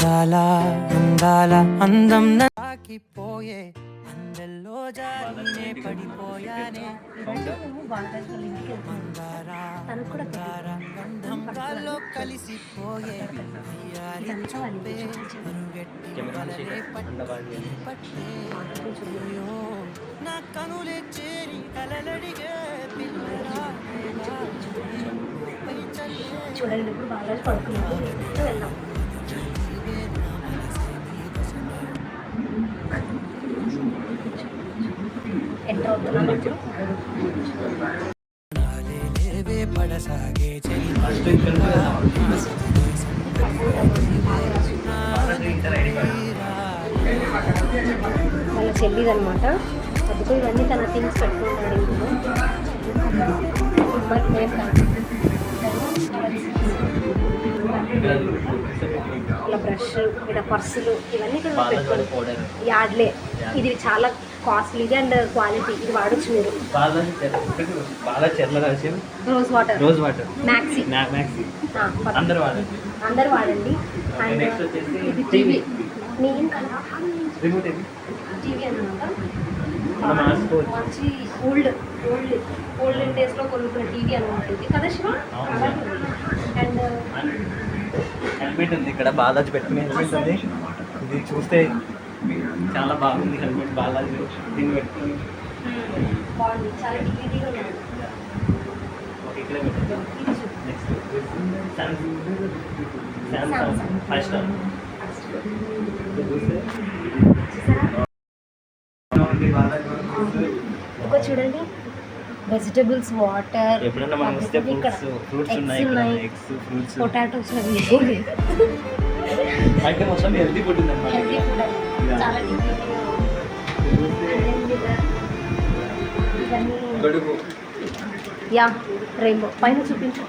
అందాల అందాల అందం నాకిపోయే అందెల్లో జారినే పడిపోయానే మందార గంధం గాల్లో కలిసిపోయే అయ్యారి చూపే మరుగెట్టి వలలే పట్టే అయ్యో నా కనులే చేరి కలలడిగే పిల్లరా చూడండి ఇప్పుడు బాగా పడుకున్నాము వెళ్దాం. ఎంటర్ అవుతున్నాం వాళ్ళ చెల్లిది అనమాట. అందుకు ఇవన్నీ తన థింగ్స్ పెట్టుకుంటాడు ఇలా బ్రష్ ఇలా పర్సులు ఇవన్నీ ఇక్కడ యాడ్లే. ఇది చాలా కాస్ట్లీది అండ్ క్వాలిటీ. ఇది వాడచ్చు మీరు. రోజ్ వాటర్ మ్యాక్సీ అందరు వాడండి. అండ్ ఇది టీవీ నేను కదా టీవీ అన్నమాట. మంచి ఓల్డెన్ డేస్లో కొనుక్కున్న టీవీ అనమాట ఇది కదా శివ. అండ్ హెల్మెట్ ఉంది ఇక్కడ, బాలాజీ పెట్టుకునే హెల్మెట్ ఉంది. ఇది చూస్తే చాలా బాగుంది హెల్మెట్ బాలాజీ దీన్ని పెట్టుకుని బాగుంది. చాలా డిగ్నిటీగా ఉంది. ఇక్కడే పెట్టారు. నెక్స్ట్ సామ్సంగ్ 5 స్టార్ చూస్తే ఇంకా చూడండి వెజిటబుల్స్, వాటర్, ఎప్పుడన్నా మనం వస్తే ఫ్రూట్స్ ఉన్నాయి, ఎగ్స్ ఫ్రూట్స్ పొటాటోస్ అయితే మొత్తం హెల్తీ ఫుడ్ ఉందన్నమాట. చాలా గడుగు యా రెయిన్బో పైన చూపించు.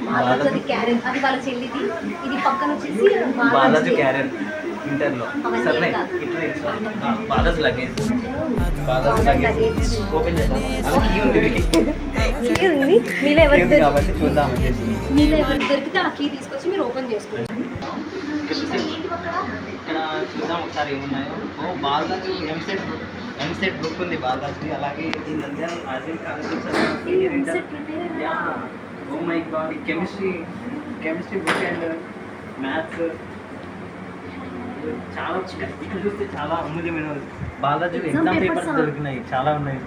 బాలాజీ క్యారెన్ అది వాళ్ళ చెల్లిది. ఇది పక్కన వచ్చేసి బాలాజీ క్యారెన్ ఇంటర్లో సరే బాలాజీ లగేజ్ ఓపెన్ చేద్దాం. మీలో ఎవరికి కాబట్టి చూద్దాం. మీలో ఎవరికి దొరికితే ఆ కీ తీసుకొచ్చి మీరు ఓపెన్ చేసుకోండి. ఇక్కడ చూద్దాం ఒకసారి ఏమున్నాయో. బాలాజీ ఎంసెట్ బుక్ ఉంది బాలాజీ. అలాగే ఈ నంద్యాల ఆర్జన్ college. Oh my god, chemistry book and maths చాలా ఇక్కడ చూస్తే చాలా అమూల్యమైన బాలాజీ ఎగ్జామ్ పేపర్స్ దొరికినాయి, చాలా ఉన్నాయి.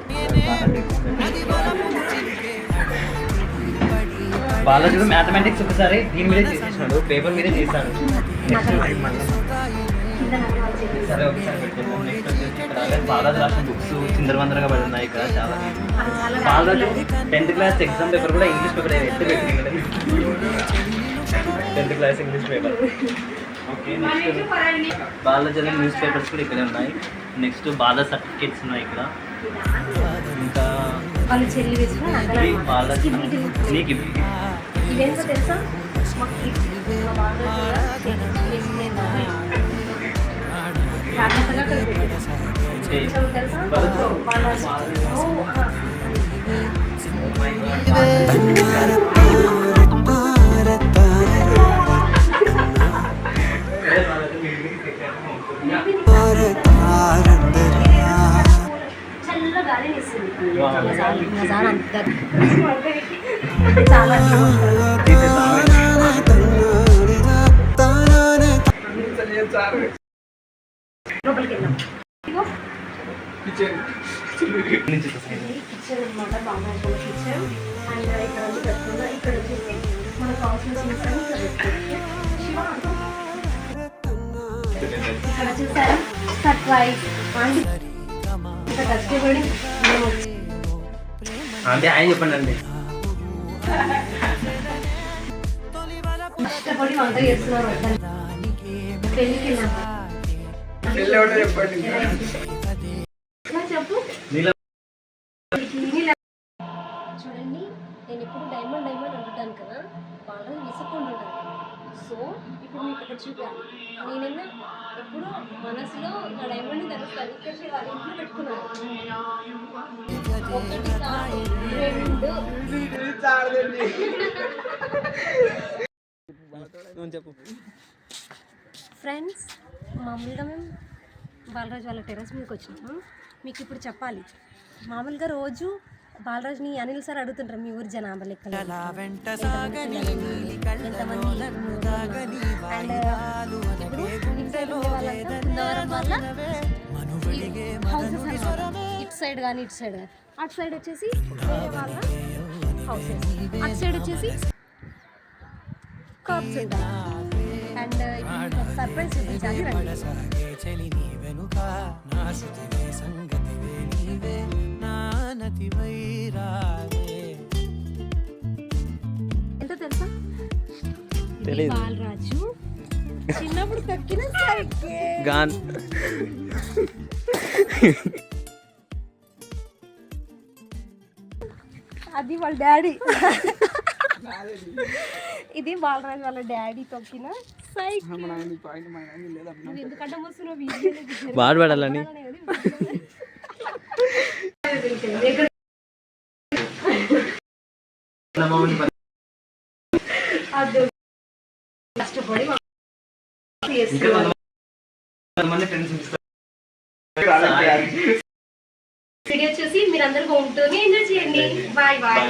బాలాజీ మ్యాథమెటిక్స్ ఒకసారి దీని మీదే చేసేసినాడు, పేపర్ మీదే చేశాడు. సరే ఒకసారి పెట్టేసాను. నెక్స్ట్ వచ్చేసి ఇక్కడ బాలాజీ రాసిన బుక్స్ చిందరవందరగా పడి ఉన్నాయి ఇక్కడ చాలా. Balaji 10th class exam paper కూడా ఇంగ్లీష్ పేపర్ ఎత్తి పెట్టింది. 10th class English paper. Okay, next Balaji news papers కూడా ఇక్కడే ఉన్నాయి. నెక్స్ట్ బాలాజీ సర్టిఫికేట్స్ ఉన్నాయి ఇక్కడ. ఇంకా బాలాజీ నీకు ఇదేంటో తెలుసా? చల్లగానే ఇస్తుంది. చాలా లోపలికి వెళ్దాం. కిచెన్ అనమాట. బాగా కిచెన్. అండ్ ఇక్కడ వచ్చి పెట్టుకుందా. ఇక్కడ వచ్చేసి మన కావాల్సిన థింగ్స్ అని ఇక్కడ చూసారా సర్ప్రైజ్ అండ్ ఇక్కడ కష్టపడి అంటే ఆయన చెప్పండి అండి. కష్టపడి వంట చేస్తున్నారు. పెళ్ళికి చెప్పు. చూడండి, నేను ఎప్పుడు డైమండ్ అంటున్నాను కదా, వాళ్ళు విసుక్కుండా ఉంటాను. సో ఇప్పుడు మీకు ఇక్కడ చూపాను. నేనైనా ఎప్పుడు మనసులో నా డైమండ్ని తెలుస్తాను. ఇక్కడ వాళ్ళ ఇంట్లో పెట్టుకున్నాను. 1 2 చెప్పు. ఫ్రెండ్స్, మామూలుగా మేము బాలరాజు వాళ్ళ టెర్రస్ మీదకి వచ్చినాము. మీకు ఇప్పుడు చెప్పాలి, మామూలుగా రోజు బాలరాజ్ని అనిల్ సార్ అడుగుతుంటారు మీ ఊరి జనాభా లెక్కలు ఇటు సైడ్ కానీ ఇటు సైడ్ కానీ. అటు సైడ్ వచ్చేసి వేరే వాళ్ళ హౌసెస్, అటు సైడ్ వచ్చేసి కర్బ్స్ ఉంటాయి. అండ్ సర్ప్రైజ్ చూపించాలి రండి. ఎంత తెలుసా? బాలరాజు చిన్నప్పుడు తక్కిన గాన్ అది వాళ్ళ డాడీ. ఇది బాలరాజు వాళ్ళ డాడీ తొక్కిన సైకిల్. నువ్వు ఎందుకంటే వస్తున్నావు బాధపడాలని కష్టపడి వీడియో చూసి మీరందరూ హోమ్ టూర్ని ఎంజాయ్ చేయండి. Bye bye.